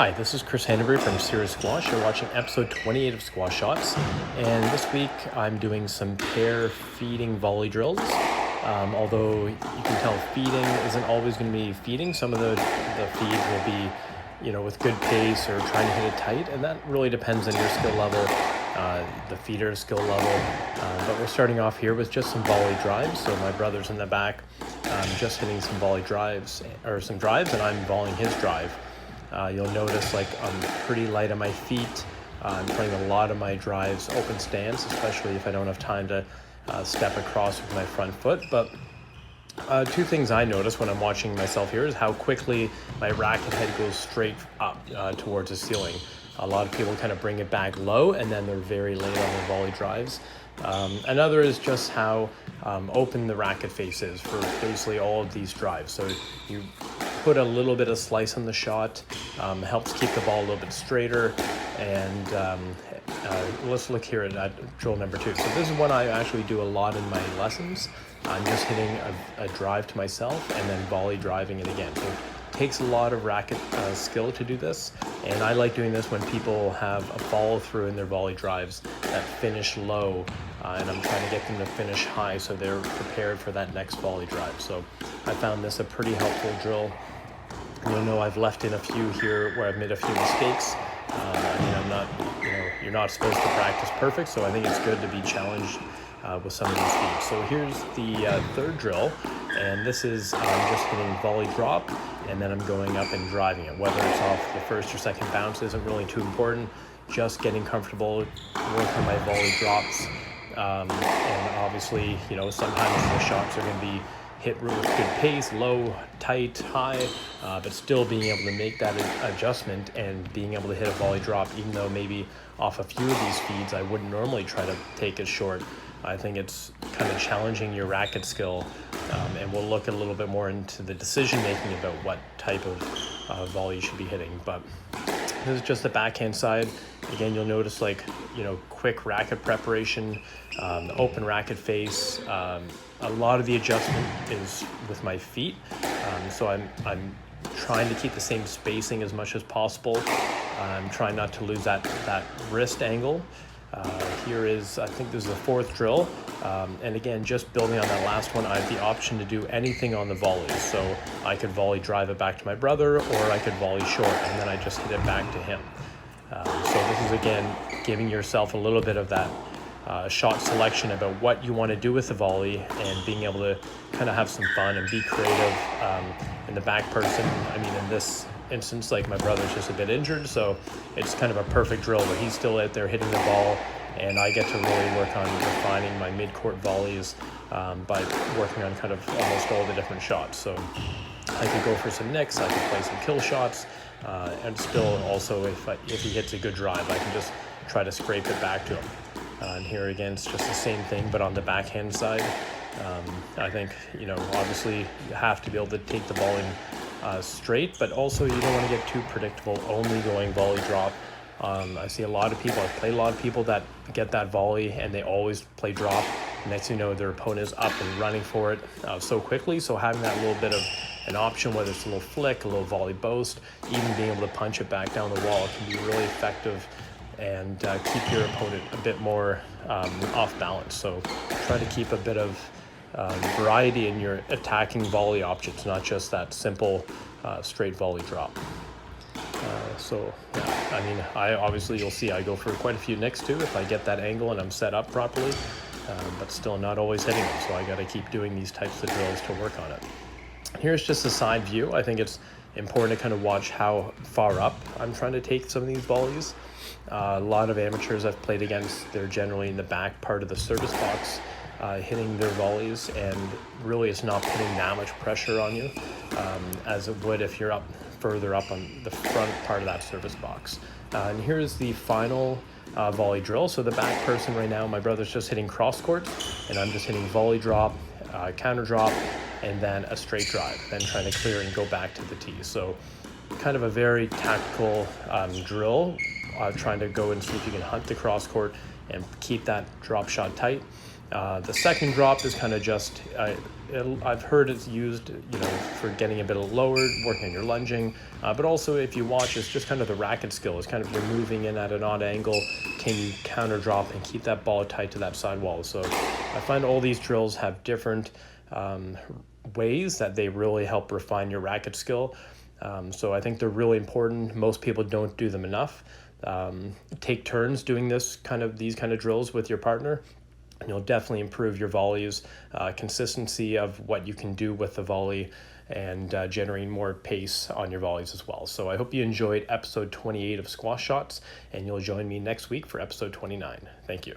Hi, this is Chris Handenbury from Serious Squash. You're watching episode 28 of Squash Shots, and this week I'm doing some pair feeding volley drills. Although you can tell feeding isn't always going to be feeding. Some of the feeds will be, with good pace or trying to hit it tight, and that really depends on your skill level, the feeder's skill level. But we're starting off here with just some volley drives. So my brother's in the back, just hitting some volley drives, or some drives, and I'm volleying his drive. You'll notice I'm pretty light on my feet. I'm playing a lot of my drives open stance, especially if I don't have time to step across with my front foot. But two things I notice when I'm watching myself here is how quickly my racket head goes straight up towards the ceiling. A lot of people kind of bring it back low, and then they're very late on their volley drives. Another is just how open the racket face is for basically all of these drives. So you put a little bit of slice on the shot, helps keep the ball a little bit straighter. And let's look here at drill number 2. So this is one I actually do a lot in my lessons. I'm just hitting a drive to myself and then volley driving it again. So it takes a lot of racket skill to do this. And I like doing this when people have a follow through in their volley drives that finish low, and I'm trying to get them to finish high so they're prepared for that next volley drive. So I found this a pretty helpful drill. You'll know I've left in a few here where I've made a few mistakes. I'm not, you're not supposed to practice perfect, so I think it's good to be challenged with some of these feeds. So here's the third drill, and this is just hitting volley drop, and then I'm going up and driving it. Whether it's off the first or second bounce isn't really too important. Just getting comfortable, work on my volley drops, and obviously, sometimes the shots are going to be hit with good pace, low, tight, high, but still being able to make that adjustment and being able to hit a volley drop, even though maybe off a few of these feeds I wouldn't normally try to take as short. I think it's kind of challenging your racket skill, and we'll look a little bit more into the decision making about what type of volley you should be hitting. But this is just the backhand side. Again, you'll notice quick racket preparation, open racket face. A lot of the adjustment is with my feet, so I'm trying to keep the same spacing as much as possible. I'm trying not to lose that wrist angle. Here is, I think this is the fourth drill, and again, just building on that last one, I have the option to do anything on the volley. So I could volley drive it back to my brother, or I could volley short, and then I just hit it back to him. So this is, again, giving yourself a little bit of that shot selection about what you want to do with the volley, and being able to kind of have some fun and be creative. In the back person, in this instance, my brother's just a bit injured, so it's kind of a perfect drill where he's still out there hitting the ball, and I get to really work on refining my mid-court volleys by working on kind of almost all the different shots. So I could go for some nicks, I could play some kill shots, and still also if he hits a good drive, I can just try to scrape it back to him. And here again, it's just the same thing, but on the backhand side. I think, obviously you have to be able to take the ball in straight, but also you don't want to get too predictable, only going volley drop. I see a lot of people, I've played a lot of people that get that volley and they always play drop. Next thing you know, their opponent is up and running for it so quickly. So having that little bit of an option, whether it's a little flick, a little volley boast, even being able to punch it back down the wall can be really effective and keep your opponent a bit more off balance. So try to keep a bit of variety in your attacking volley options, not just that simple straight volley drop. I obviously, you'll see I go for quite a few nicks too if I get that angle and I'm set up properly, but still not always hitting them, so I got to keep doing these types of drills to work on it. Here's just a side view. I think it's important to kind of watch how far up I'm trying to take some of these volleys. A lot of amateurs I've played against, they're generally in the back part of the service box hitting their volleys, and really it's not putting that much pressure on you as it would if you're further up on the front part of that service box. And here's the final volley drill. So the back person right now, my brother's just hitting cross court, and I'm just hitting volley drop, counter drop, and then a straight drive, then trying to clear and go back to the tee. So kind of a very tactical drill, trying to go and see if you can hunt the cross court and keep that drop shot tight. The second drop is kind of just, I've heard it's used, for getting a bit lower, working on your lunging, but also if you watch, it's just kind of the racket skill. It's kind of you're moving in at an odd angle. Can you counter drop and keep that ball tight to that sidewall? So I find all these drills have different ways that they really help refine your racket skill. So I think they're really important. Most people don't do them enough. Take turns doing these kind of drills with your partner. You'll definitely improve your volleys, consistency of what you can do with the volley, and generating more pace on your volleys as well. So I hope you enjoyed episode 28 of Squash Shots, and you'll join me next week for episode 29. Thank you.